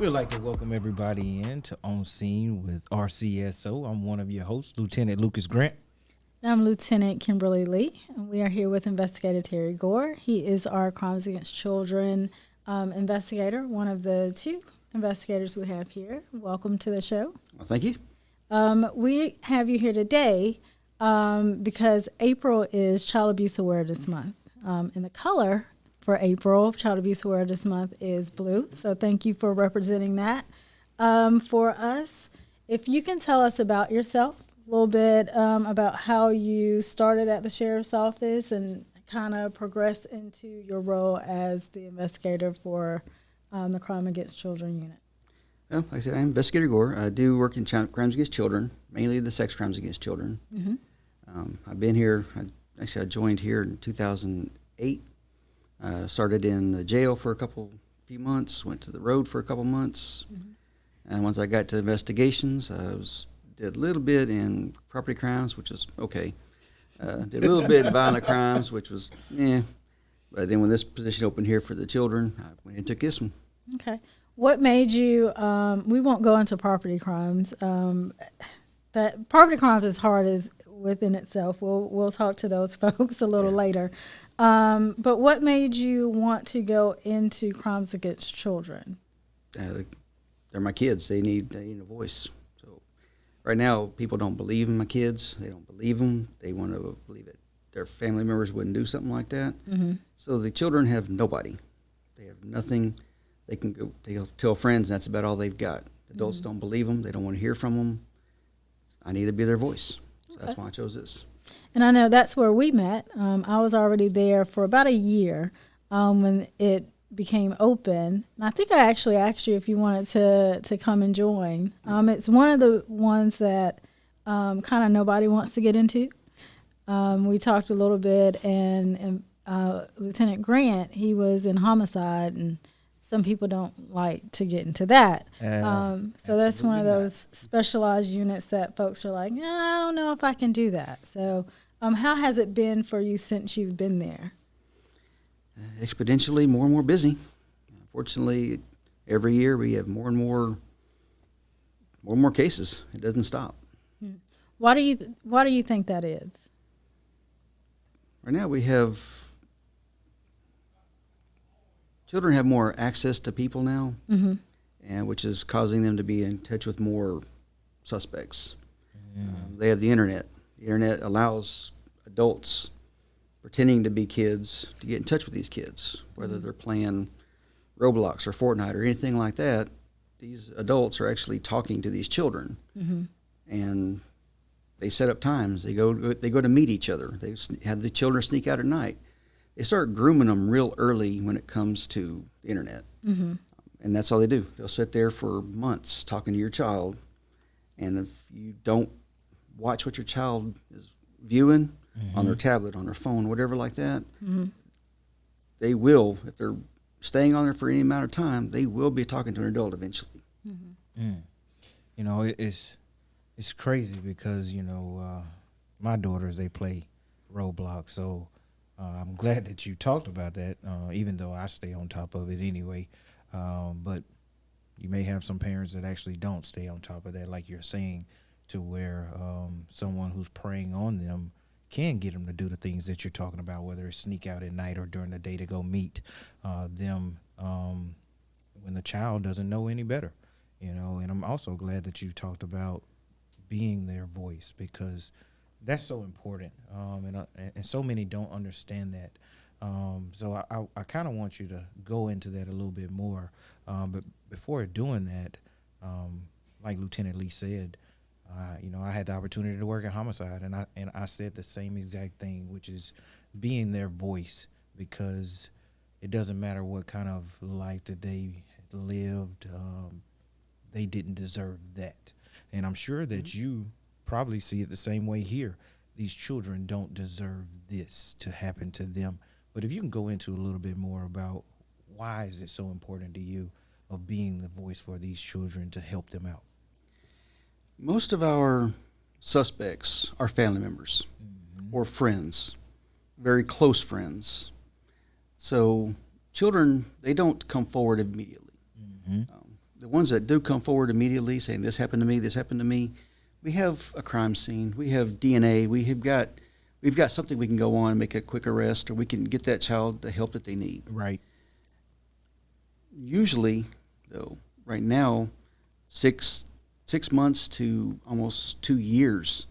We'd like to welcome everybody in to On Scene with RCSO. I'm one of your hosts, Lieutenant Lucas Grant. I'm Lieutenant Kimberly Lee, and we are here with Investigator Terry Gore. He is our Crimes Against Children investigator, one of the two investigators we have here. Welcome to the show. Well, thank you. We have you here today because April is Child Abuse Awareness Month, and the color for April Child Abuse Awareness Month is blue. So thank you for representing that for us. If you can tell us about yourself, a little bit about how you started at the sheriff's office and kind of progressed into your role as the investigator for the Crime Against Children unit. Well, like I said, I'm Investigator Gore. I do work in crimes against children, mainly the sex crimes against children. Mm-hmm. I've been here, I joined here in 2008. Started in the jail for few months, went to the road for a couple months. Mm-hmm. And once I got to investigations, did a little bit in property crimes, which is okay. Did a little bit in violent crimes, which was, But then when this position opened here for the children, I went and took this one. Okay. What made you, we won't go into property crimes. That property crimes is hard as within itself. We'll talk to those folks a little later. But what made you want to go into crimes against children? They're my kids. They need a voice. So right now, people don't believe in my kids. They don't believe them. They want to believe it. Their family members wouldn't do something like that. Mm-hmm. So the children have nobody. They have nothing. They can go. They'll tell friends. And that's about all they've got. Adults mm-hmm. don't believe them. They don't want to hear from them. I need to be their voice. So that's why I chose this. And I know that's where we met. I was already there for about a year when it became open. And I think I actually asked you if you wanted to come and join. It's one of the ones that kind of nobody wants to get into. We talked a little bit, and Lieutenant Grant, he was in homicide, and some people don't like to get into that. So that's one of those specialized units that folks are like, I don't know if I can do that. So how has it been for you since you've been there? Exponentially more and more busy. Fortunately, every year we have more and more cases. It doesn't stop. Why do you think that is? Right now we have children have more access to people now, mm-hmm. and which is causing them to be in touch with more suspects. They have the internet. The internet allows adults pretending to be kids to get in touch with these kids, whether they're playing Roblox or Fortnite or anything like that. These adults are actually talking to these children, mm-hmm. and they set up times. They go to meet each other. They have the children sneak out at night. They start grooming them real early when it comes to the internet, mm-hmm. and that's all they do. They'll sit there for months talking to your child, and if you don't watch what your child is viewing mm-hmm. on their tablet, on their phone, whatever like that, mm-hmm. they will, if they're staying on there for any amount of time, they will be talking to an adult eventually. Mm-hmm. Mm. You know, it's crazy because, my daughters, they play Roblox, so I'm glad that you talked about that, even though I stay on top of it anyway. But you may have some parents that actually don't stay on top of that, like you're saying, to where someone who's preying on them can get them to do the things that you're talking about, whether it's sneak out at night or during the day to go meet them when the child doesn't know any better, And I'm also glad that you talked about being their voice, because that's so important, and so many don't understand that. So I kind of want you to go into that a little bit more. But before doing that, like Lieutenant Lee said, I had the opportunity to work in homicide, and I said the same exact thing, which is being their voice, because it doesn't matter what kind of life that they lived, they didn't deserve that. And I'm sure that mm-hmm. you probably see it the same way here. These children don't deserve this to happen to them. But if you can go into a little bit more about why is it so important to you of being the voice for these children to help them out? Most of our suspects are family members mm-hmm. or friends, very close friends. So children, they don't come forward immediately. Mm-hmm. the ones that do come forward immediately saying, this happened to me, this happened to me, we have a crime scene, we have DNA, we've got something we can go on and make a quick arrest, or we can get that child the help that they need. Right. Usually, though, right now, 6 months to almost 2 years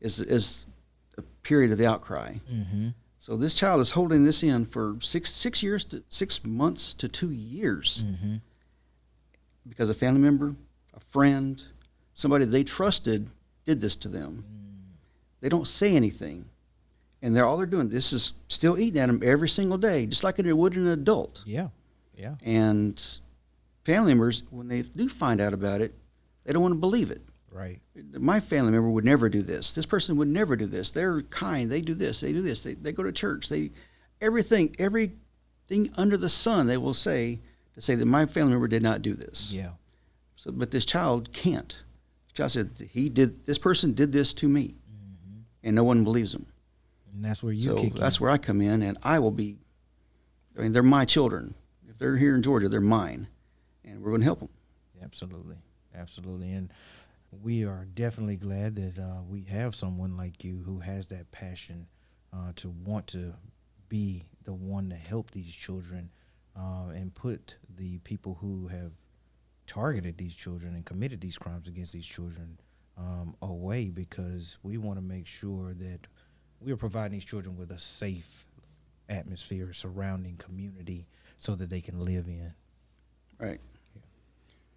is a period of the outcry. Mm-hmm. So this child is holding this in for 6 months to 2 years Mm-hmm. because a family member, a friend, somebody they trusted did this to them. They don't say anything, and all they're doing, this is still eating at them every single day, just like it would an adult. Yeah. Yeah. And family members, when they do find out about it, they don't want to believe it. Right. My family member would never do this. This person would never do this. They're kind. They do this. They do this. They go to church. Everything under the sun they will say to say that my family member did not do this. Yeah. So, but this child can't. The child said, this person did this to me. Mm-hmm. And no one believes him. And that's where you So kick in. that's where I come in, and they're my children. If they're here in Georgia, they're mine. And we're going to help them. Absolutely. Absolutely. And we are definitely glad that we have someone like you who has that passion to want to be the one to help these children and put the people who have targeted these children and committed these crimes against these children away, because we want to make sure that we are providing these children with a safe atmosphere, surrounding community, so that they can live in. Right.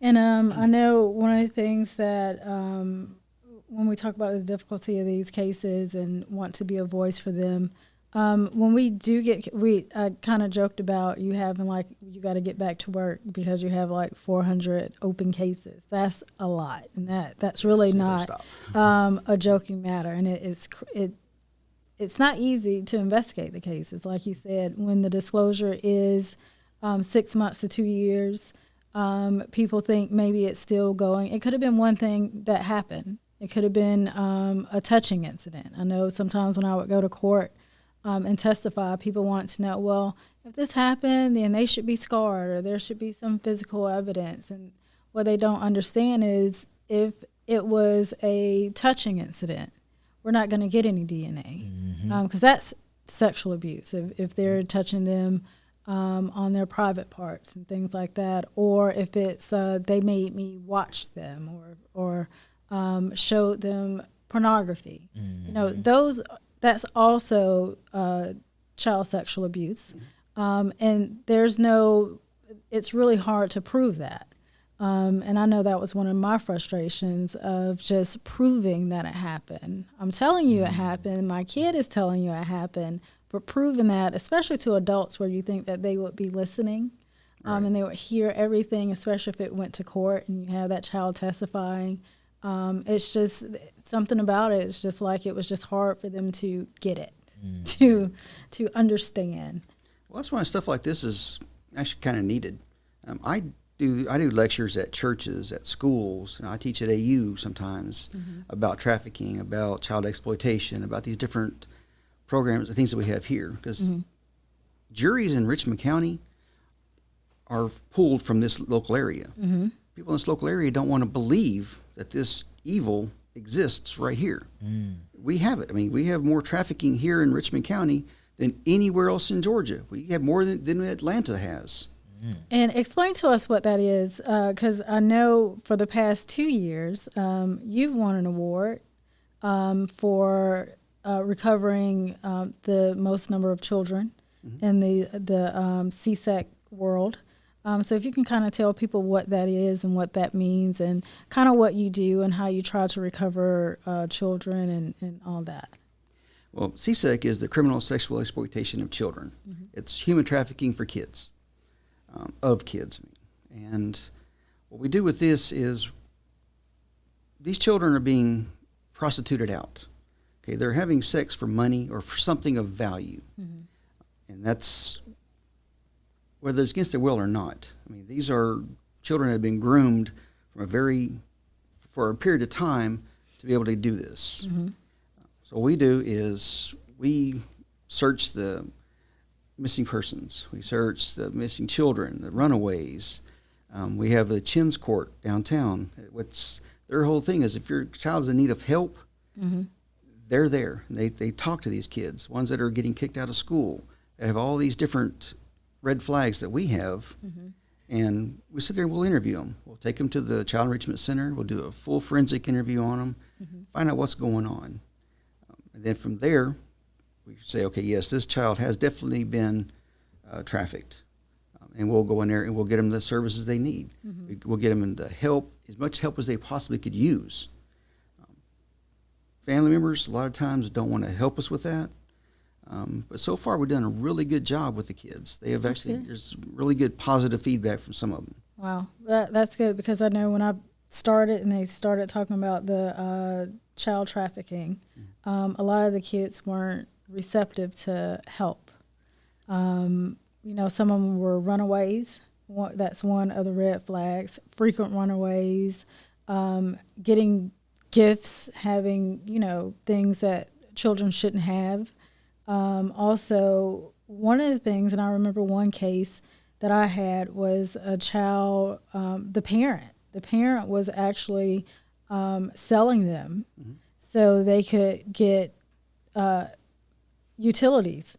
And I know one of the things that when we talk about the difficulty of these cases and want to be a voice for them, when we do I kind of joked about you having you got to get back to work because you have 400 open cases. That's a lot, and that's really not a joking matter. And it's not easy to investigate the cases, like you said. When the disclosure is 6 months to 2 years. People think maybe it's still going. It could have been one thing that happened. It could have been a touching incident. I know sometimes when I would go to court and testify, people want to know, well, if this happened, then they should be scarred or there should be some physical evidence. And what they don't understand is if it was a touching incident, we're not going to get any DNA because that's sexual abuse. If they're touching them on their private parts and things like that, or if it's they made me watch them or showed them pornography. That's also child sexual abuse, and it's really hard to prove that. And I know that was one of my frustrations of just proving that it happened. I'm telling you it happened. My kid is telling you it happened. But proving that, especially to adults where you think that they would be listening and they would hear everything, especially if it went to court and you have that child testifying, it's just something about it. It's just like it was just hard for them to get it, to understand. Well, that's why stuff like this is actually kind of needed. I do lectures at churches, at schools, and I teach at AU sometimes about trafficking, about child exploitation, about these different programs, the things that we have here, because juries in Richmond County are pulled from this local area. People in this local area don't want to believe that this evil exists right here. We have it. I mean, we have more trafficking here in Richmond County than anywhere else in Georgia. We have more than Atlanta has. And explain to us what that is, because I know for the past 2 years, you've won an award for recovering the most number of children in the CSEC world. So if you can kind of tell people what that is and what that means and kind of what you do and how you try to recover children and all that. Well, CSEC is the criminal sexual exploitation of children. It's human trafficking for kids, of kids. And what we do with this is these children are being prostituted out. Okay, they're having sex for money or for something of value. And that's whether it's against their will or not. I mean, these are children that have been groomed for a period of time to be able to do this. So what we do is we search the missing persons. We search the missing children, the runaways. We have a Chins Court downtown. Their whole thing is if your child's in need of help, they're there. They talk to these kids, ones that are getting kicked out of school. They have all these different red flags that we have. And we sit there and we'll interview them. We'll take them to the Child Enrichment Center. We'll do a full forensic interview on them, find out what's going on. And then from there, we say, okay, yes, this child has definitely been trafficked. And we'll go in there and we'll get them the services they need. We'll get them the help, as much help as they possibly could use. Family members, a lot of times, don't want to help us with that. But so far, we've done a really good job with the kids. They have there's really good positive feedback from some of them. Wow, that's good, because I know when I started and they started talking about the child trafficking, a lot of the kids weren't receptive to help. Some of them were runaways. That's one of the red flags. Frequent runaways, getting gifts, having, things that children shouldn't have. Also, one of the things, and I remember one case that I had, was a child, the parent was actually selling them so they could get utilities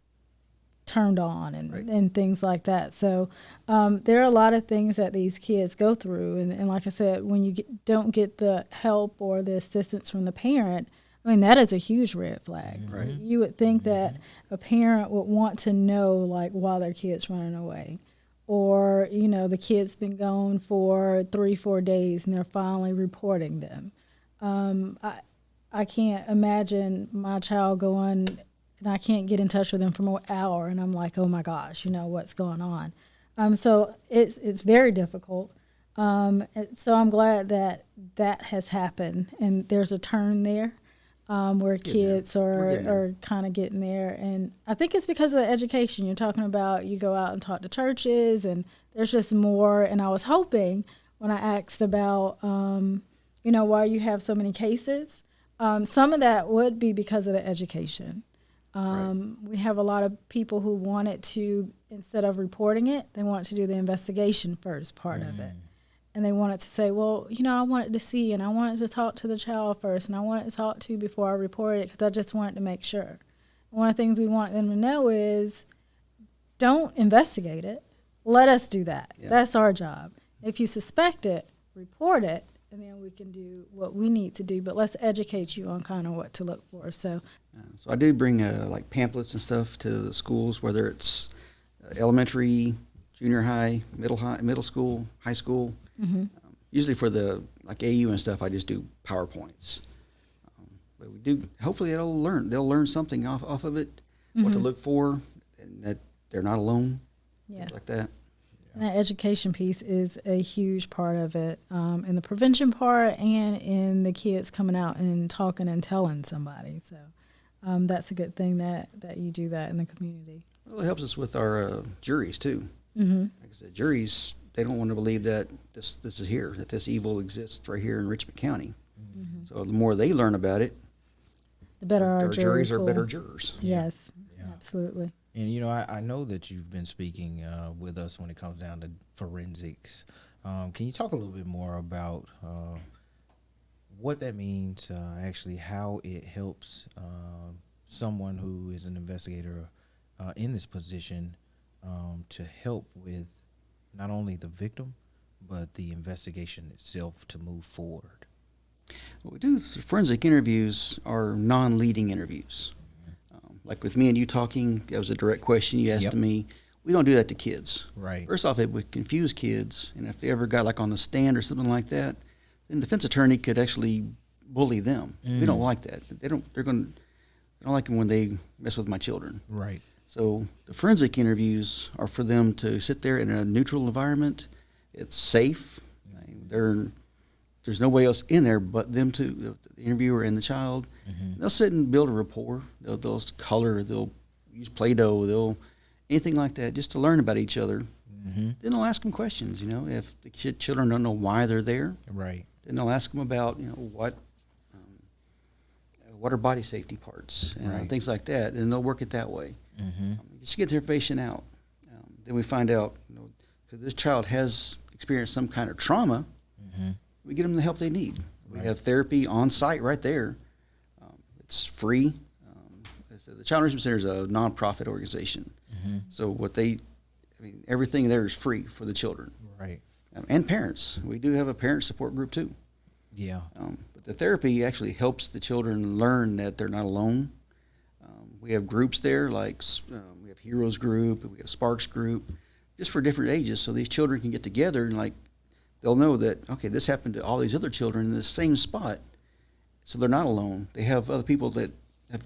turned on and things like that. So there are a lot of things that these kids go through. And like I said, when you don't get the help or the assistance from the parent, I mean, that is a huge red flag. Right. You would think that a parent would want to know, like, why their kid's running away. Or, the kid's been gone for 3-4 days and they're finally reporting them. I can't imagine my child going and I can't get in touch with them for an hour and I'm like, oh my gosh, what's going on? So it's very difficult. So I'm glad that has happened and there's a turn there. Where kids are kind of getting there. And I think it's because of the education. You're talking about, you go out and talk to churches, and there's just more. And I was hoping when I asked about, why you have so many cases, some of that would be because of the education. We have a lot of people who wanted to, instead of reporting it, they want to do the investigation first part of it. And they wanted to say, well, I wanted to see, and I wanted to talk to the child first, and I wanted to talk to before I reported it, because I just wanted to make sure. And one of the things we want them to know is, don't investigate it. Let us do that. Yeah. That's our job. If you suspect it, report it, and then we can do what we need to do. But let's educate you on kind of what to look for. So I do bring like pamphlets and stuff to the schools, whether it's elementary, junior high, middle school, high school. Usually for the AU and stuff, I just do PowerPoints. But we do. Hopefully, they'll learn something off of it, what to look for, and that they're not alone. Yeah, like that. And that education piece is a huge part of it, in the prevention part and in the kids coming out and talking and telling somebody. So that's a good thing that you do that in the community. Well, it helps us with our juries too. Like I said, juries, they don't want to believe that this is here, that this evil exists right here in Richmond County. So the more they learn about it, the better our juries are better jurors. Yes, absolutely. And, I know that you've been speaking with us when it comes down to forensics. Can you talk a little bit more about what that means, actually how it helps someone who is an investigator in this position to help with not only the victim, but the investigation itself to move forward? What we do is forensic interviews are non-leading interviews. Like with me and you talking, that was a direct question you asked me. We don't do that to kids. Right. First off, it would confuse kids, and if they ever got like on the stand or something like that, then the defense attorney could actually bully them. We don't like that. They don't like them when they mess with my children. Right. So the forensic interviews are for them to sit there in a neutral environment. It's safe. There's nobody else in there but them two, the interviewer and the child. They'll sit and build a rapport. They'll color. They'll use Play-Doh. Anything like that, just to learn about each other. Then they'll ask them questions. If the children don't know why they're there, right? Then they'll ask them about what are body safety parts and things like that, and they'll work it that way. Just get the information out. Then we find out, because this child has experience some kind of trauma, we get them the help they need. We have therapy on site right there. It's free. The Child Enrichment Center is a nonprofit organization. So everything there is free for the children. Right. And parents. We do have a parent support group too. Yeah. But the therapy actually helps the children learn that they're not alone. We have groups there, like we have Heroes Group, we have Sparks Group, just for different ages, so these children can get together and they'll know that, okay, this happened to all these other children in the same spot, so they're not alone. They have other people that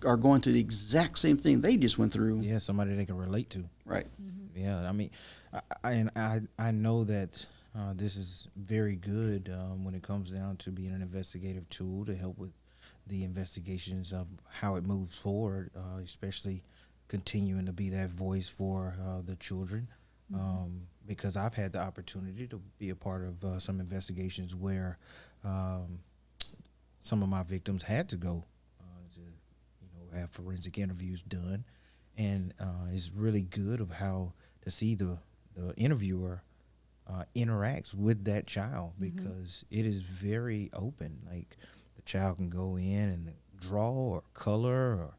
are going through the exact same thing they just went through. Yeah, somebody they can relate to. Right. Yeah, I mean, I know that this is very good when it comes down to being an investigative tool to help with the investigations of how it moves forward, especially continuing to be that voice for the children. Because I've had the opportunity to be a part of some investigations where some of my victims had to go to have forensic interviews done, and it's really good of how to see the interviewer interacts with that child, because it is very open. Like, the child can go in and draw or color or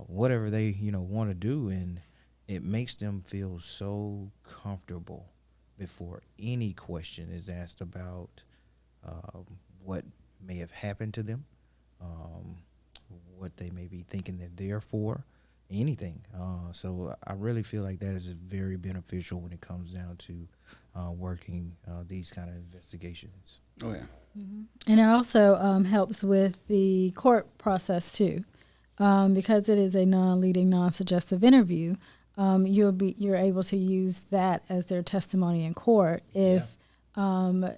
whatever they want to do, and it makes them feel so comfortable before any question is asked about what may have happened to them, what they may be thinking they're there for, anything. So I really feel like that is very beneficial when it comes down to working these kind of investigations. Oh, yeah. And it also helps with the court process too, because it is a non-leading, non-suggestive interview. You're able to use that as their testimony in court if the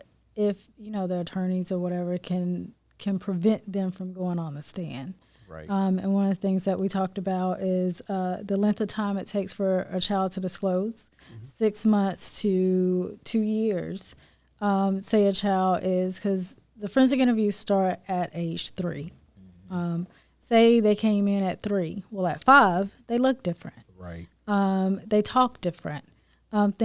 attorneys or whatever can prevent them from going on the stand. Right. And one of the things that we talked about is the length of time it takes for a child to disclose, 6 months to 2 years. Say a child is, because the forensic interviews start at age 3. Say they came in at 3. Well, at 5, they look different. Right. They talk different. And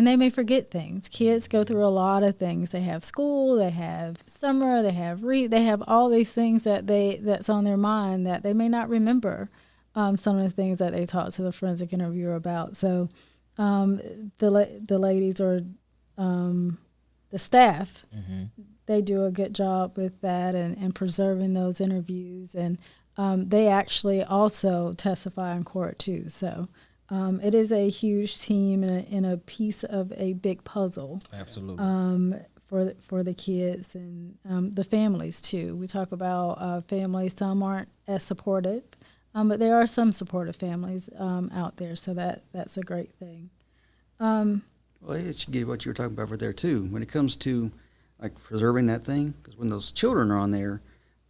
they may forget things. Kids go through a lot of things. They have school, they have summer, they have all these things that's on their mind that they may not remember. Some of the things that they talk to the forensic interviewer about. So the ladies or the staff, they do a good job with that and preserving those interviews. And they actually also testify in court too. So it is a huge team and a piece of a big puzzle. Absolutely. For the kids and the families too. We talk about families. Some aren't as supportive, but there are some supportive families out there. So that's a great thing. Well, it should get what you were talking about right there too. When it comes to preserving that thing, because when those children are on there,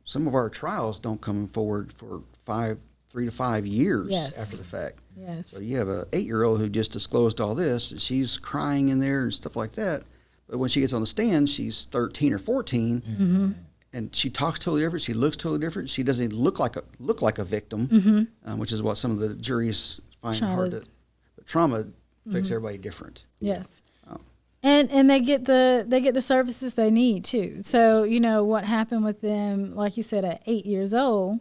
some of our trials don't come forward for 3 to 5 years after the fact. Yes. So you have a 8-year-old who just disclosed all this, and she's crying in there and stuff like that. But when she gets on the stand, she's 13 or 14, and she talks totally different. She looks totally different. She doesn't look like a victim, which is what some of the juries find hard to. But trauma affects everybody different. Yes. And they get the services they need too. So what happened with them, like you said, at 8 years old,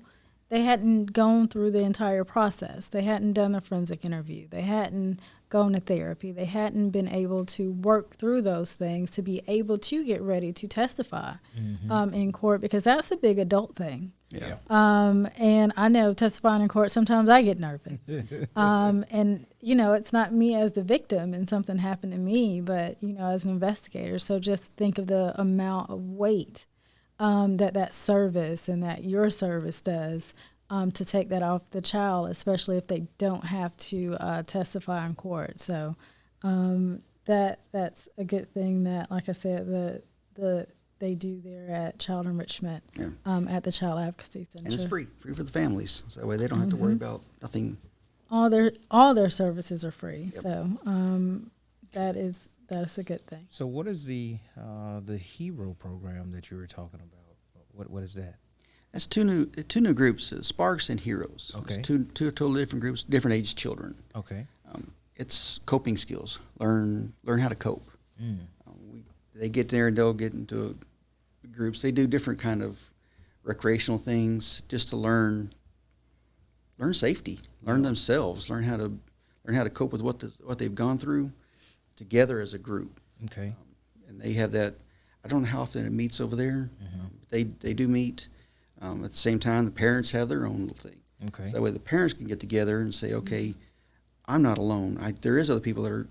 they hadn't gone through the entire process. They hadn't done the forensic interview. They hadn't gone to therapy. They hadn't been able to work through those things to be able to get ready to testify in court, because that's a big adult thing. Yeah. And I know testifying in court, sometimes I get nervous. And, it's not me as the victim and something happened to me, but, as an investigator. So just think of the amount of weight that service and that your service does to take that off the child, especially if they don't have to testify in court. So that's a good thing that, like I said, they do there at Child Enrichment at the Child Advocacy Center. And it's free for the families, so that way they don't have to worry about nothing. All their services are free. Yep. So that's a good thing. So what is the HERO program that you were talking about? What is that? That's two new groups, Sparks and Heroes. Okay. It's two totally different groups, different age children. Okay. It's coping skills. Learn how to cope. they get there and they'll get into groups. They do different kind of recreational things just to learn safety, learn themselves, learn how to cope with what they've gone through together as a group. Okay. And they have that. I don't know how often it meets over there. They do meet. At the same time, the parents have their own little thing. Okay. So that way the parents can get together and say, okay, I'm not alone. There is other people that are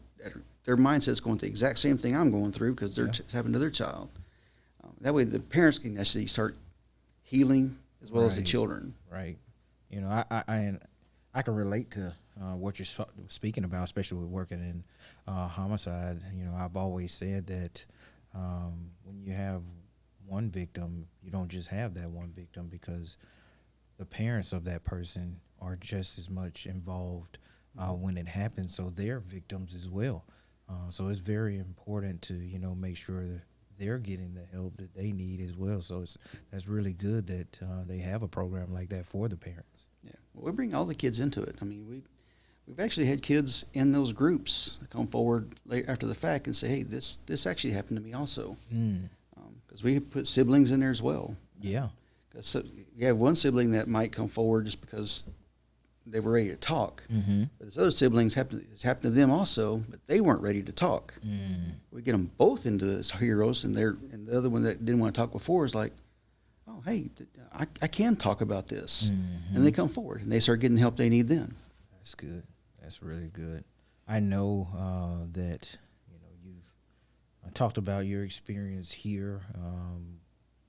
their mindset's going through the exact same thing I'm going through because it's happened to their child. That way the parents can actually start healing as well as the children. Right. You know, I can relate to what you're speaking about, especially with working in homicide. You know, I've always said that when you have one victim, you don't just have that one victim, because the parents of that person are just as much involved when it happens, so they're victims as well. So it's very important to, you know, make sure that they're getting the help that they need as well. So that's really good that they have a program like that for the parents. Yeah, well, we bring all the kids into it. I mean, we've actually had kids in those groups come forward after the fact and say, hey, this actually happened to me also. Because we put siblings in there as well. Yeah. So you have one sibling that might come forward just because they were ready to talk. But there's other siblings it's happened to them also, but they weren't ready to talk. We get them both into this heroes, and the other one that didn't want to talk before is like, oh, hey, I can talk about this. And they come forward, and they start getting the help they need then. That's good. That's really good. I know that, you know, you've talked about your experience here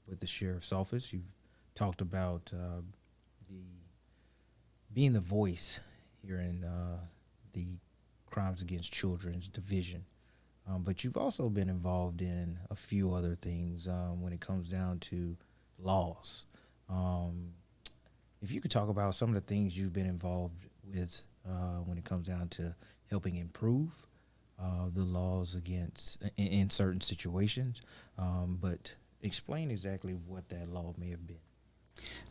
with the sheriff's office. You've talked about being the voice here in the Crimes Against Children's Division. But you've also been involved in a few other things when it comes down to laws. If you could talk about some of the things you've been involved with when it comes down to helping improve the laws against in certain situations, but explain exactly what that law may have been.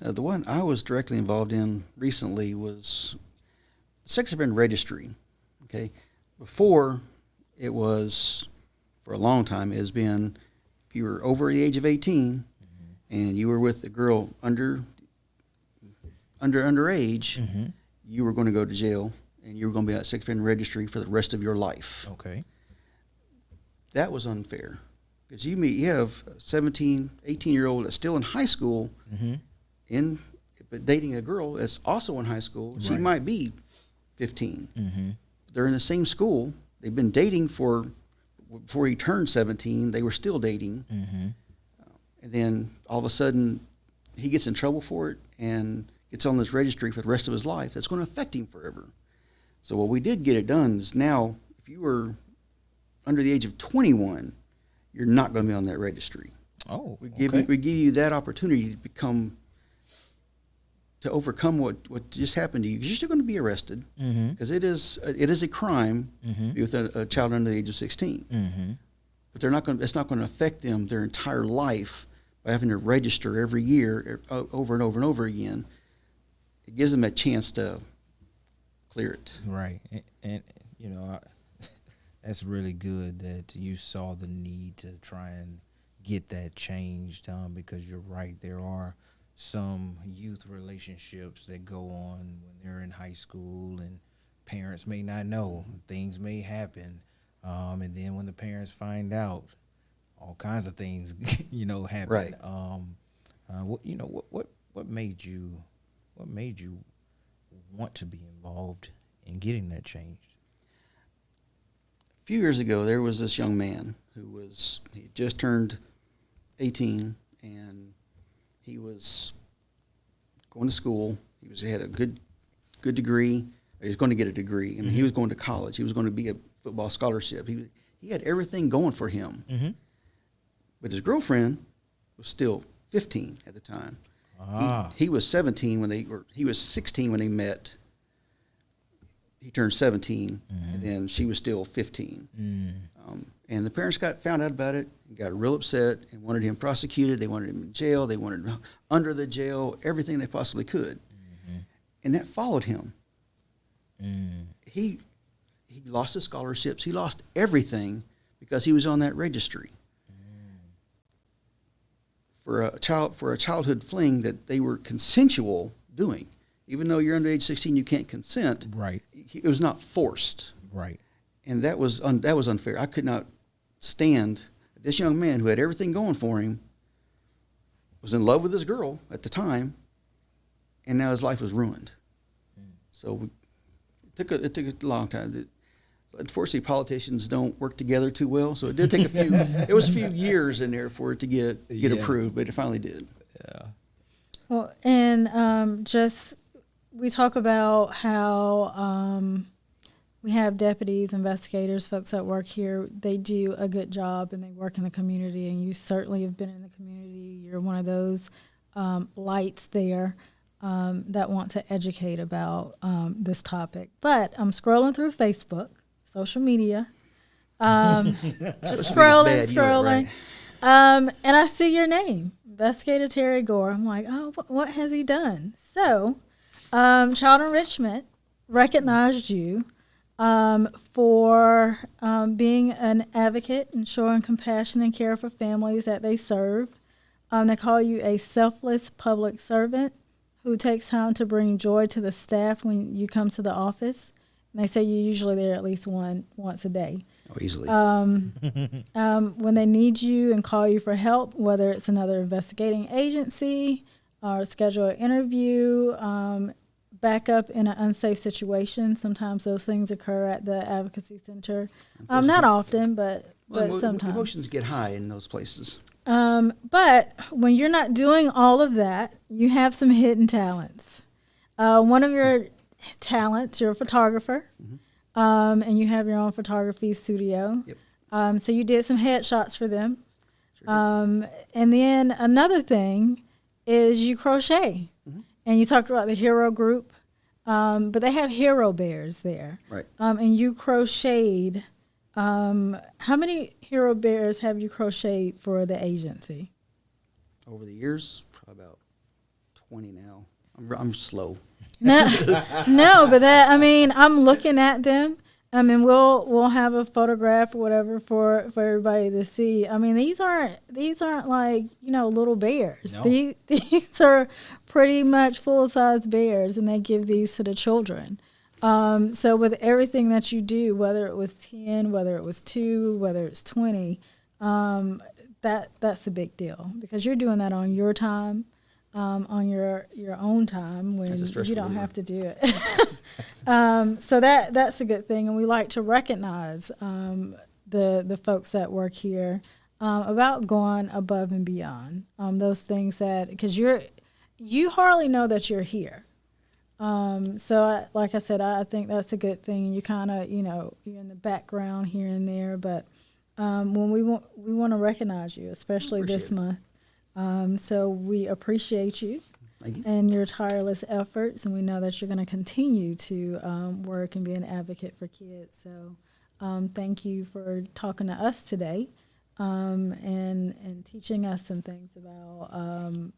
The one I was directly involved in recently was sex offender registry. Okay, before it was, for a long time, it has been if you were over the age of 18 and you were with a girl underage, you were going to go to jail and you were going to be at sex offender registry for the rest of your life. Okay, that was unfair because you have a 17, 18-year-old that's still in high school. But dating a girl that's also in high school. She might be 15. They're in the same school. They've been dating before he turned 17. They were still dating. And then all of a sudden, he gets in trouble for it and gets on this registry for the rest of his life. That's going to affect him forever. So what we did get it done is now, if you were under the age of 21, you're not going to be on that registry. Oh, we give you that opportunity to overcome what just happened to you, because you're still going to be arrested, because it is a crime with a child under the age of 16. But it's not going to affect them their entire life by having to register every year over and over and over again. It gives them a chance to clear it. Right, and you know, that's really good that you saw the need to try and get that changed, because you're right, there are some youth relationships that go on when they're in high school, and parents may not know. Things may happen, and then when the parents find out, all kinds of things, you know, happen. Right. What made you want to be involved in getting that changed? A few years ago, there was this young man he just turned 18, and he was going to school. He had a good degree. He was going to get a degree. I mean, he was going to college. He was going to be a football scholarship. He had everything going for him. But his girlfriend was still 15 at the time. He was 17 he was 16 when they met. He turned 17, and then she was still 15. And the parents found out about it and got real upset and wanted him prosecuted. They wanted him in jail. They wanted him under the jail, everything they possibly could. And that followed him. He lost his scholarships. He lost everything because he was on that registry. for a childhood fling that they were consensual doing. Even though you're under age 16, you can't consent. Right. It was not forced. Right. And that was unfair. I could not stand this young man who had everything going for him, was in love with this girl at the time, and now his life was ruined. So it took a long time. Unfortunately, politicians don't work together too well, so it did take it was a few years in there for it to get approved, but it finally did. Yeah. Well, and we talk about how we have deputies, investigators, folks that work here. They do a good job and they work in the community, and you certainly have been in the community. You're one of those lights there that want to educate about this topic. But I'm scrolling through Facebook, social media, just scrolling. And I see your name, Investigator Terry Gore. I'm like, oh, what has he done? So, Child Enrichment recognized you for being an advocate and showing compassion and care for families that they serve. They call you a selfless public servant who takes time to bring joy to the staff when you come to the office. And they say you're usually there at least once a day. Oh, easily. When they need you and call you for help, whether it's another investigating agency or schedule an interview, back up in an unsafe situation. Sometimes those things occur at the advocacy center. Not often, but sometimes. Emotions get high in those places. But when you're not doing all of that, you have some hidden talents. One of your talents, you're a photographer, and you have your own photography studio. Yep. So you did some headshots for them. Sure. And then another thing is you crochet. And you talked about the hero group, but they have hero bears there. Right. And you crocheted. How many hero bears have you crocheted for the agency? Over the years, probably about 20 now. I'm slow. No, but I'm looking at them. We'll have a photograph or whatever for everybody to see. These aren't like, little bears. No. These are pretty much full-size bears, and they give these to the children. So with everything that you do, whether it was 10, whether it was 2, whether it's 20, that's a big deal because you're doing that on your time. On your own time when you don't have to do it. So that's a good thing, and we like to recognize the folks that work here about going above and beyond those things that because you hardly know that you're here. So like I said, I think that's a good thing. You kind of you're in the background here and there, but when we want to recognize you, especially this month. So we appreciate you and your tireless efforts, and we know that you're going to continue to work and be an advocate for kids. So thank you for talking to us today and teaching us some things about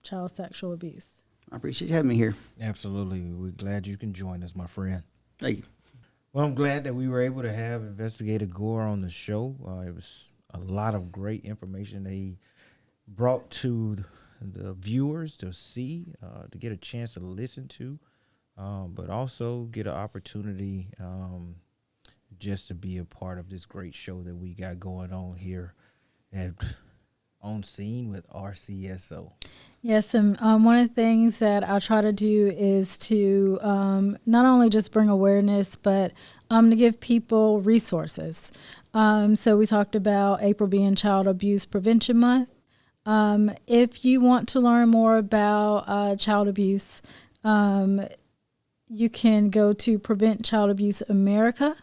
child sexual abuse. I appreciate you having me here. Absolutely. We're glad you can join us, my friend. Thank you. Well, I'm glad that we were able to have Investigator Gore on the show. It was a lot of great information that he brought to the viewers to see, to get a chance to listen to, but also get an opportunity just to be a part of this great show that we got going on here on scene with RCSO. Yes, and one of the things that I try to do is to not only just bring awareness, but to give people resources. So we talked about April being Child Abuse Prevention Month. If you want to learn more about child abuse, you can go to Prevent Child Abuse America.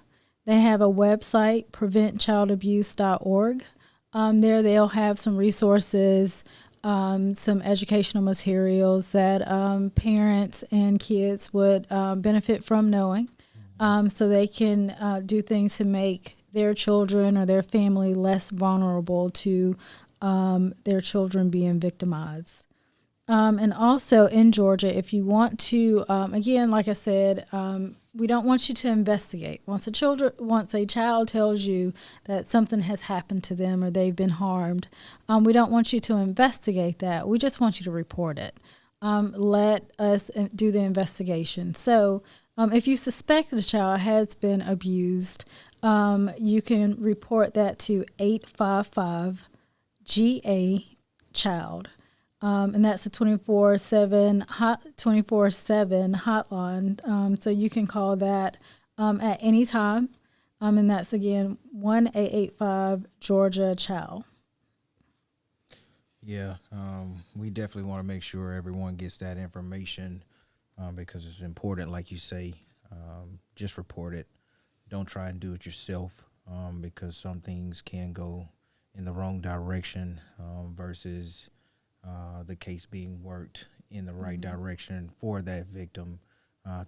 They have a website, preventchildabuse.org. There they'll have some resources, some educational materials that parents and kids would benefit from knowing, so they can do things to make their children or their family less vulnerable to their children being victimized. And also in Georgia, if you want to, again, like I said, we don't want you to investigate. Once a child tells you that something has happened to them or they've been harmed, we don't want you to investigate that. We just want you to report it. Let us do the investigation. So if you suspect that a child has been abused, you can report that to 855 GA child. And that's a 24/7 hotline. So you can call that at any time. And that's again 1-885 Georgia Child. Yeah, we definitely want to make sure everyone gets that information because it's important, like you say. Just report it. Don't try and do it yourself because some things can go in the wrong direction versus the case being worked in the right direction for that victim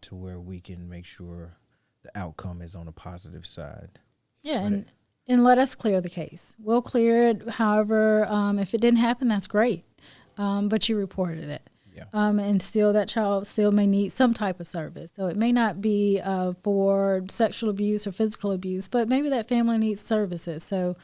to where we can make sure the outcome is on the positive side. Yeah, and let us clear the case. We'll clear it. However, if it didn't happen, that's great. But you reported it. Yeah. And still that child still may need some type of service. So it may not be for sexual abuse or physical abuse, but maybe that family needs services. So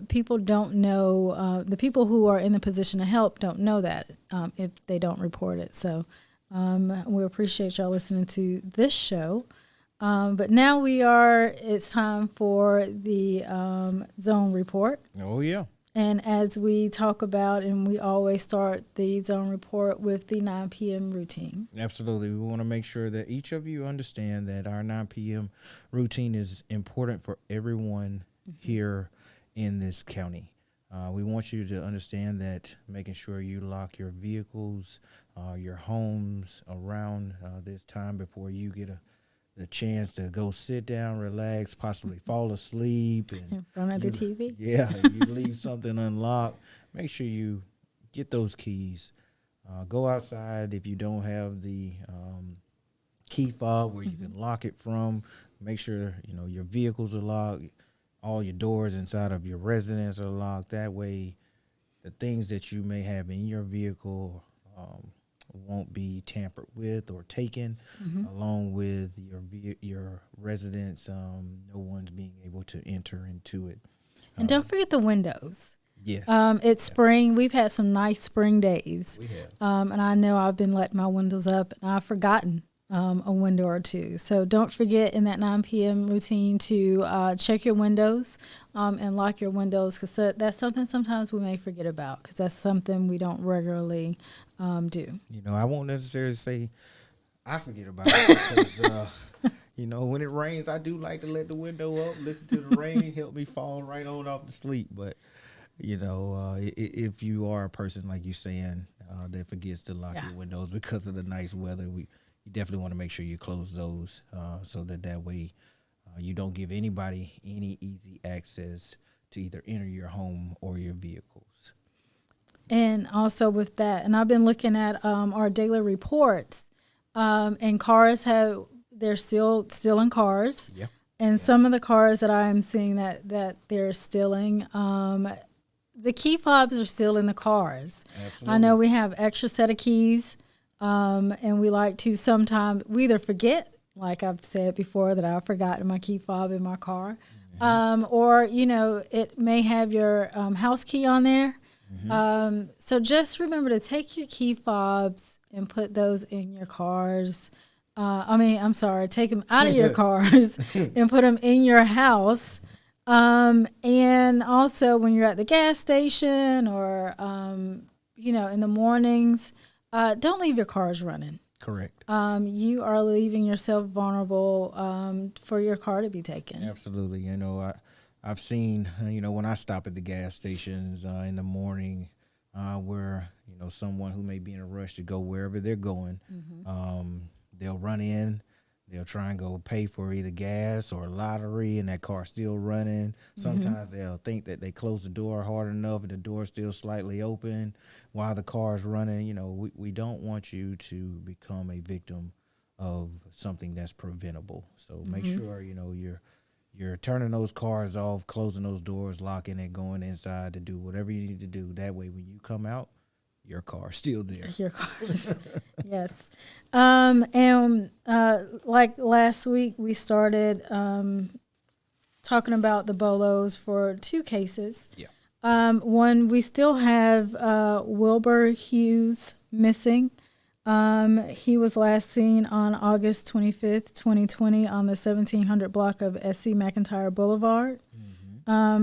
people don't know, the people who are in the position to help don't know that if they don't report it. So we appreciate y'all listening to this show. But now it's time for the zone report. Oh, yeah. And as we talk about, and we always start the zone report with the 9 p.m. routine. Absolutely. We want to make sure that each of you understand that our 9 p.m. routine is important for everyone here in this county. We want you to understand that making sure you lock your vehicles, your homes around this time before you get the chance to go sit down, relax, possibly fall asleep. And in front of the TV. Yeah, you leave something unlocked. Make sure you get those keys. Go outside if you don't have the key fob where you can lock it from. Make sure your vehicles are locked. All your doors inside of your residence are locked. That way, the things that you may have in your vehicle won't be tampered with or taken, along with your residence. No one's being able to enter into it. And don't forget the windows. Yes. It's spring. We've had some nice spring days. We have. And I know I've been letting my windows up, and I've forgotten a window or two. So don't forget in that 9 p.m. routine to check your windows and lock your windows, because that's something sometimes we may forget about, because that's something we don't regularly do. I won't necessarily say I forget about it because, when it rains, I do like to let the window up, listen to the rain, help me fall right on off to sleep. But, if you are a person, like you're saying, that forgets to lock your windows because of the nice weather, you definitely want to make sure you close those so that way you don't give anybody any easy access to either enter your home or your vehicles. And also with that, and I've been looking at our daily reports, and cars they're still in cars. Yeah. And some of the cars that I am seeing that they're stealing, the key fobs are still in the cars. Absolutely. I know we have extra set of keys, and we like to sometimes, we either forget, like I've said before, that I've forgotten my key fob in my car, or, it may have your house key on there. So just remember to take your key fobs and put those in your cars. Take them out of your cars and put them in your house. And also when you're at the gas station or, in the mornings, don't leave your cars running. Correct. You are leaving yourself vulnerable for your car to be taken. Absolutely. I've seen, when I stop at the gas stations in the morning where, someone who may be in a rush to go wherever they're going, they'll run in, they'll try and go pay for either gas or lottery, and that car's still running. Sometimes they'll think that they closed the door hard enough and the door's still slightly open while the car's running. We don't want you to become a victim of something that's preventable. So make sure, you're turning those cars off, closing those doors, locking it, going inside to do whatever you need to do. That way, when you come out, your car still there. Your cars. Yes. And like last week, we started talking about the BOLOs for 2 cases. Yeah. One, we still have Wilbur Hughes missing. He was last seen on August 25th, 2020 on the 1700 block of S.C. McIntyre Boulevard.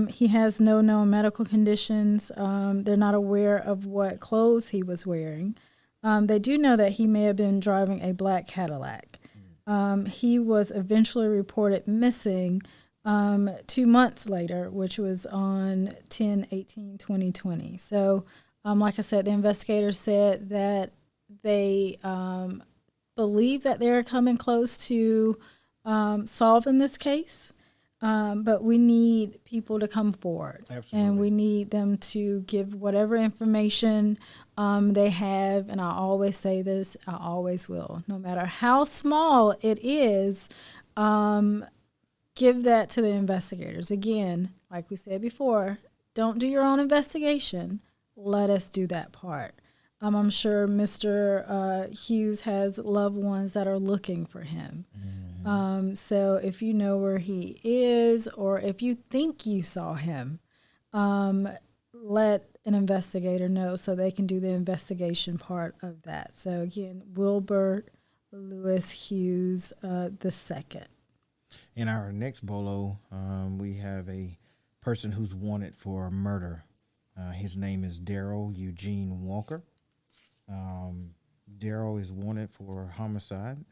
He has no known medical conditions. They're not aware of what clothes he was wearing. They do know that he may have been driving a black Cadillac. He was eventually reported missing 2 months later, which was on 10/18/2020. So, like I said, the investigators said that they believe that they're coming close to solving this case. But we need people to come forward. Absolutely. And we need them to give whatever information they have. And I always say this, I always will. No matter how small it is, give that to the investigators. Again, like we said before, don't do your own investigation. Let us do that part. I'm sure Mr. Hughes has loved ones that are looking for him. So if you know where he is, or if you think you saw him, let an investigator know so they can do the investigation part of that. So again, Wilbur Lewis Hughes II. In our next BOLO, we have a person who's wanted for murder. His name is Daryl Eugene Walker. Daryl is wanted for homicide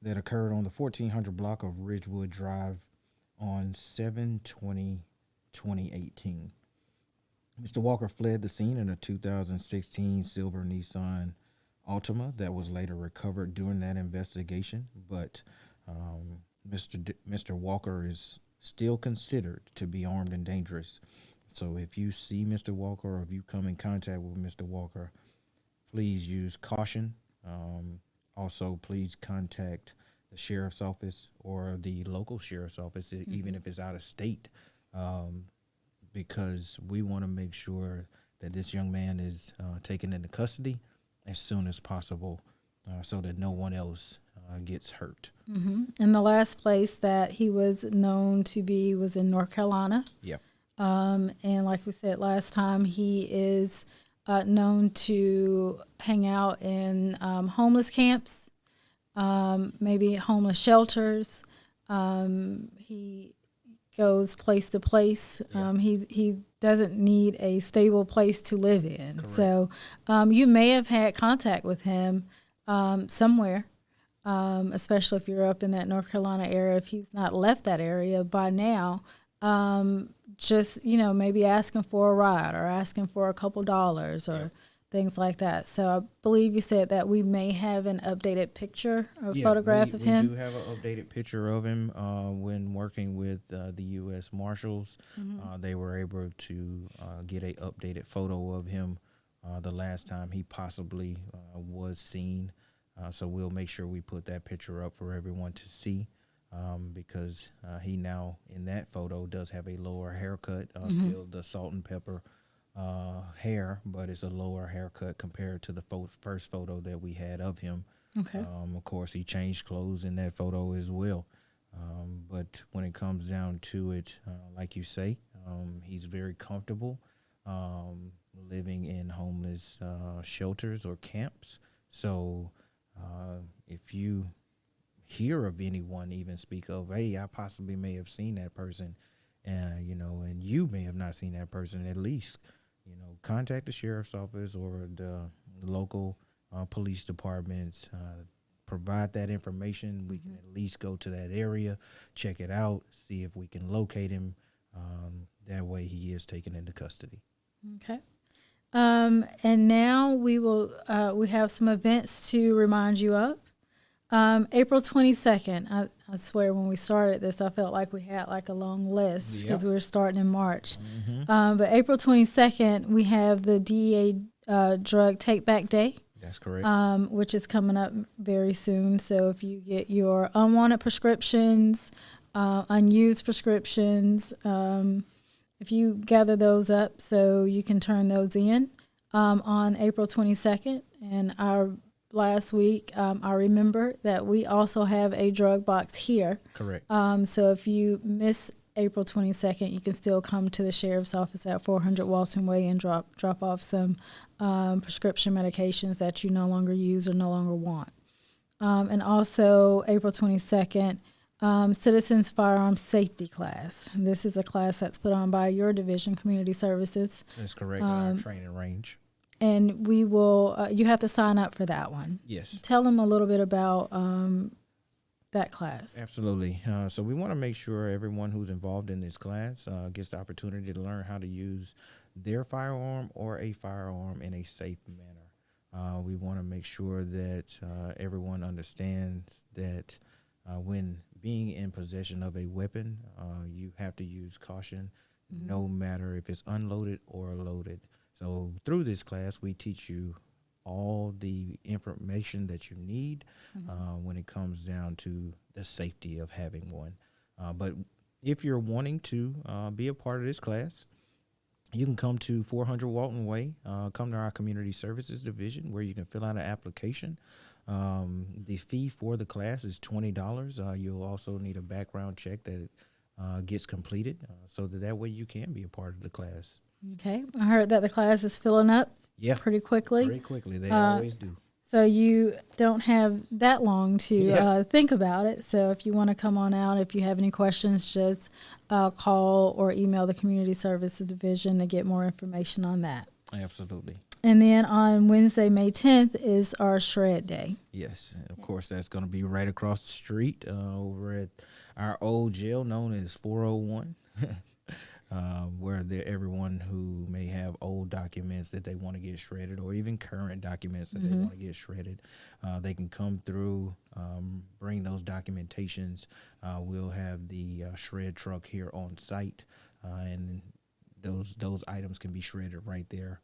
that occurred on the 1400 block of Ridgewood Drive on 7/20/2018. Mr. Walker fled the scene in a 2016 silver Nissan Altima that was later recovered during that investigation, but Mr. Walker is still considered to be armed and dangerous. So if you see Mr. Walker, or if you come in contact with Mr. Walker, please use caution. Also, please contact the sheriff's office or the local sheriff's office, even if it's out of state, because we want to make sure that this young man is taken into custody as soon as possible, so that no one else gets hurt. And the last place that he was known to be was in North Carolina. Yeah. And like we said last time, he is known to hang out in homeless camps, maybe homeless shelters. He goes place to place. Yeah. He doesn't need a stable place to live in. Correct. So you may have had contact with him somewhere, especially if you're up in that North Carolina area. If he's not left that area by now, just, maybe asking for a ride or asking for a couple dollars or things like that. So I believe you said that we may have an updated picture or photograph of him. We do have an updated picture of him when working with the U.S. Marshals. They were able to get an updated photo of him the last time he possibly was seen. So we'll make sure we put that picture up for everyone to see. Because he now, in that photo, does have a lower haircut, still the salt and pepper hair, but it's a lower haircut compared to the first photo that we had of him. Okay. Of course, he changed clothes in that photo as well. But when it comes down to it, like you say, he's very comfortable living in homeless shelters or camps. So if you hear of anyone even speak of, hey, I possibly may have seen that person, and you may have not seen that person, at least, contact the sheriff's office or the local police departments, provide that information. We can at least go to that area, check it out, see if we can locate him. That way he is taken into custody. Okay. And now we have some events to remind you of. April 22nd, I swear when we started this, I felt like we had like a long list because we were starting in March. But April 22nd, we have the DEA Drug Take Back Day. That's correct. Which is coming up very soon. So if you get your unwanted prescriptions, unused prescriptions, if you gather those up so you can turn those in, on April 22nd. And last week, I remember that we also have a drug box here. Correct. So if you miss April 22nd, you can still come to the sheriff's office at 400 Walton Way and drop off some prescription medications that you no longer use or no longer want. And also April 22nd, Citizens Firearms Safety Class. This is a class that's put on by your division, Community Services. That's correct. Our training range. And we will, you have to sign up for that one. Yes. Tell them a little bit about that class. Absolutely. So we want to make sure everyone who's involved in this class gets the opportunity to learn how to use their firearm or a firearm in a safe manner. We want to make sure that everyone understands that when being in possession of a weapon, you have to use caution, no matter if it's unloaded or loaded. So through this class, we teach you all the information that you need when it comes down to the safety of having one. But if you're wanting to be a part of this class, you can come to 400 Walton Way, come to our Community Services Division where you can fill out an application. The fee for the class is $20. You'll also need a background check that gets completed so that way you can be a part of the class. Okay. I heard that the class is filling up pretty quickly. Very quickly. They always do. So you don't have that long to think about it. So if you want to come on out, if you have any questions, just call or email the Community Services Division to get more information on that. Absolutely. And then on Wednesday, May 10th, is our Shred Day. Yes. And of course, that's going to be right across the street over at our old jail known as 401. Where everyone who may have old documents that they want to get shredded or even current documents that they want to get shredded, they can come through, bring those documentations. We'll have the shred truck here on site, and those items can be shredded right there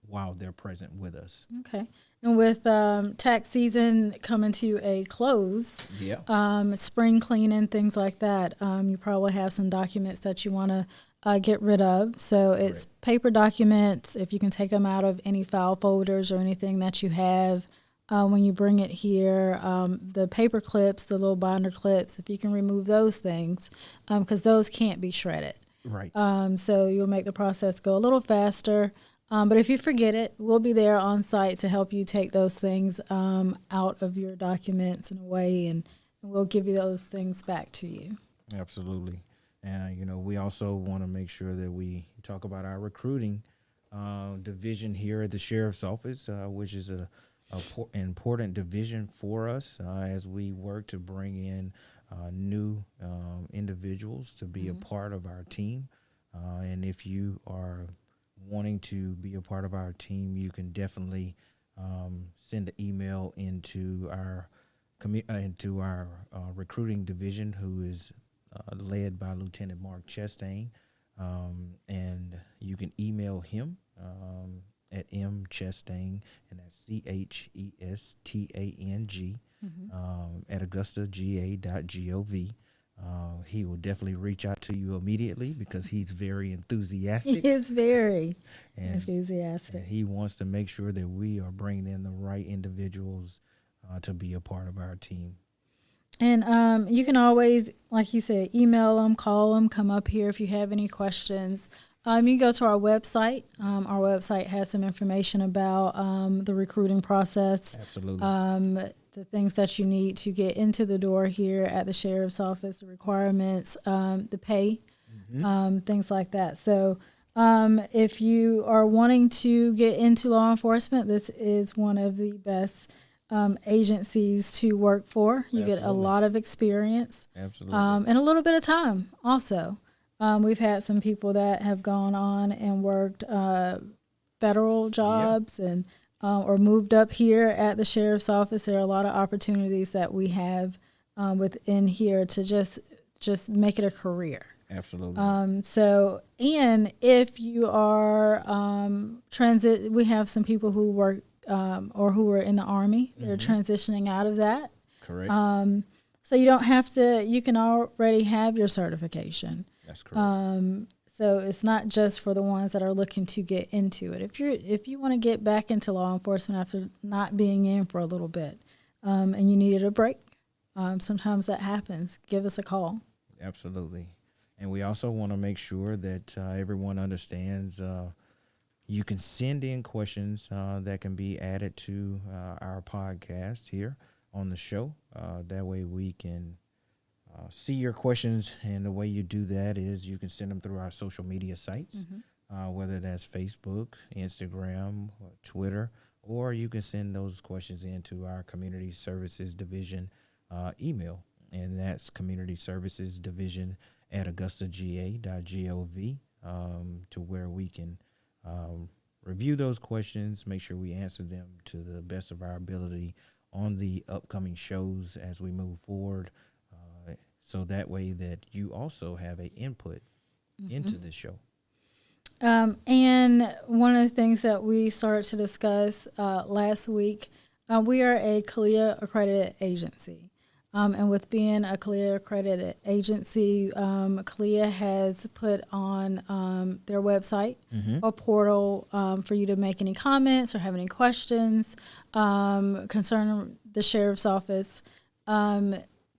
while they're present with us. Okay. And with tax season coming to a close, spring cleaning, things like that, you probably have some documents that you want to get rid of. So it's paper documents. If you can take them out of any file folders or anything that you have when you bring it here, the paper clips, the little binder clips, if you can remove those things, because those can't be shredded. Right. So you'll make the process go a little faster. But if you forget it, we'll be there on site to help you take those things out of your documents and away, and we'll give you those things back to you. Absolutely. And, we also want to make sure that we talk about our recruiting division here at the Sheriff's Office, which is an important division for us as we work to bring in new individuals to be a part of our team. And if you are wanting to be a part of our team, you can definitely send an email into our recruiting division, who is led by Lieutenant Mark Chastain, and you can email him at mchastain, and that's CHESTANG at augustaga.gov. He will definitely reach out to you immediately because he's very enthusiastic. He is very enthusiastic. And he wants to make sure that we are bringing in the right individuals to be a part of our team. And you can always, like you said, email them, call them, come up here if you have any questions. You can go to our website. Our website has some information about the recruiting process. Absolutely. The things that you need to get into the door here at the Sheriff's Office, the requirements, the pay, things like that. So if you are wanting to get into law enforcement, this is one of the best agencies to work for. You get a lot of experience. Absolutely. And a little bit of time also. We've had some people that have gone on and worked federal jobs and or moved up here at the Sheriff's Office. There are a lot of opportunities that we have within here to just make it a career. Absolutely. So, and if you are we have some people who work or who are in the Army. They're transitioning out of that. Correct. So you don't have to. You can already have your certification. That's correct. So it's not just for the ones that are looking to get into it. If you want to get back into law enforcement after not being in for a little bit, and you needed a break, sometimes that happens. Give us a call. Absolutely. And we also want to make sure that everyone understands you can send in questions that can be added to our podcast here on the show. That way we can see your questions, and the way you do that is you can send them through our social media sites, whether that's Facebook, Instagram, or Twitter, or you can send those questions into our Community Services Division email, and that's Community Services Division at augustaga.gov, to where we can review those questions, make sure we answer them to the best of our ability on the upcoming shows as we move forward. So that way that you also have an input into the show. And one of the things that we started to discuss last week, we are a CALEA accredited agency. And with being a CALEA accredited agency, CALEA has put on their website a portal for you to make any comments or have any questions concerning the sheriff's office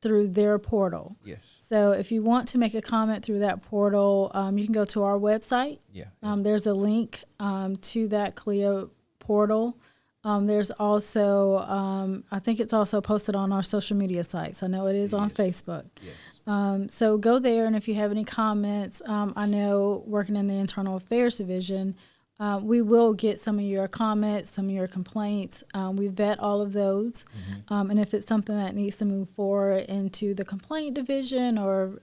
through their portal. Yes. So if you want to make a comment through that portal, you can go to our website. Yeah. There's a link to that CALEA portal. There's also, I think it's also posted on our social media sites. I know it is on Facebook. Yes. So go there, and if you have any comments, I know working in the Internal Affairs Division, we will get some of your comments, some of your complaints. We vet all of those. And if it's something that needs to move forward into the complaint division, or,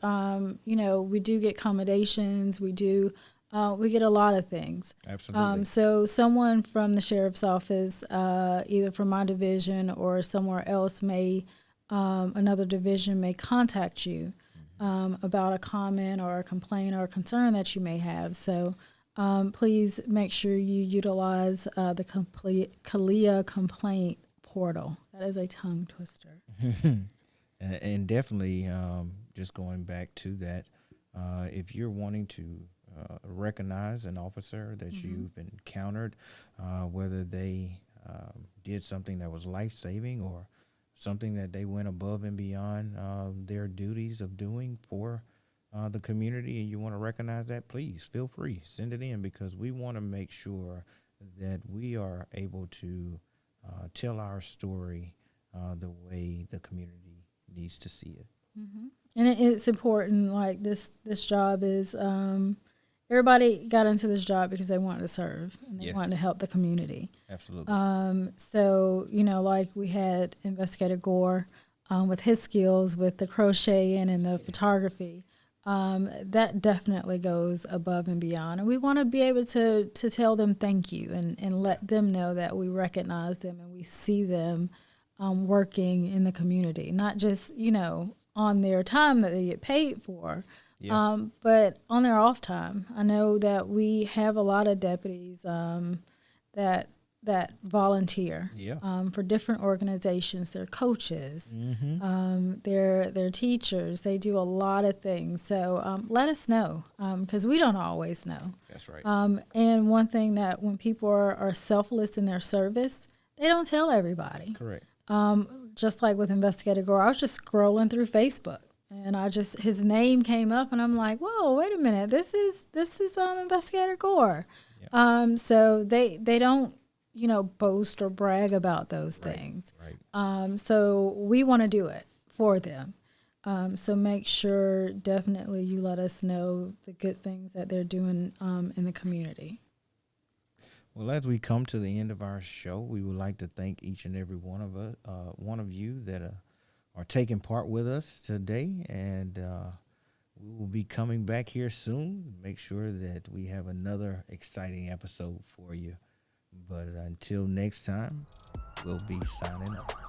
we do get accommodations, we get a lot of things. Absolutely. So someone from the sheriff's office, either from my division or somewhere else, another division may contact you about a comment or a complaint or a concern that you may have. So please make sure you utilize the CALEA complaint portal. That is a tongue twister. And definitely, just going back to that, if you're wanting to recognize an officer that you've encountered, whether they did something that was life-saving or something that they went above and beyond their duties of doing for the community, and you want to recognize that, please feel free, send it in, because we want to make sure that we are able to tell our story the way the community needs to see it. And it's important. Like this job is, everybody got into this job because they wanted to serve and they wanted to help the community. Absolutely. So, like we had Investigator Gore with his skills with the crocheting and the photography. That definitely goes above and beyond. And we want to be able to tell them thank you and let them know that we recognize them and we see them working in the community, not just, on their time that they get paid for, but on their off time. I know that we have a lot of deputies that volunteer for different organizations. They're coaches, they're teachers. They do a lot of things. So let us know, because we don't always know. That's right. And one thing that when people are selfless in their service, they don't tell everybody. Correct. Just like with Investigator Gore, I was just scrolling through Facebook, and his name came up, and I'm like, whoa, wait a minute, this is Investigator Gore. Yep. So they don't boast or brag about those things. Right. So we want to do it for them. So make sure definitely you let us know the good things that they're doing in the community. Well, as we come to the end of our show, we would like to thank each and every one of you that are taking part with us today, and we will be coming back here soon. Make sure that we have another exciting episode for you. But until next time, we'll be signing off.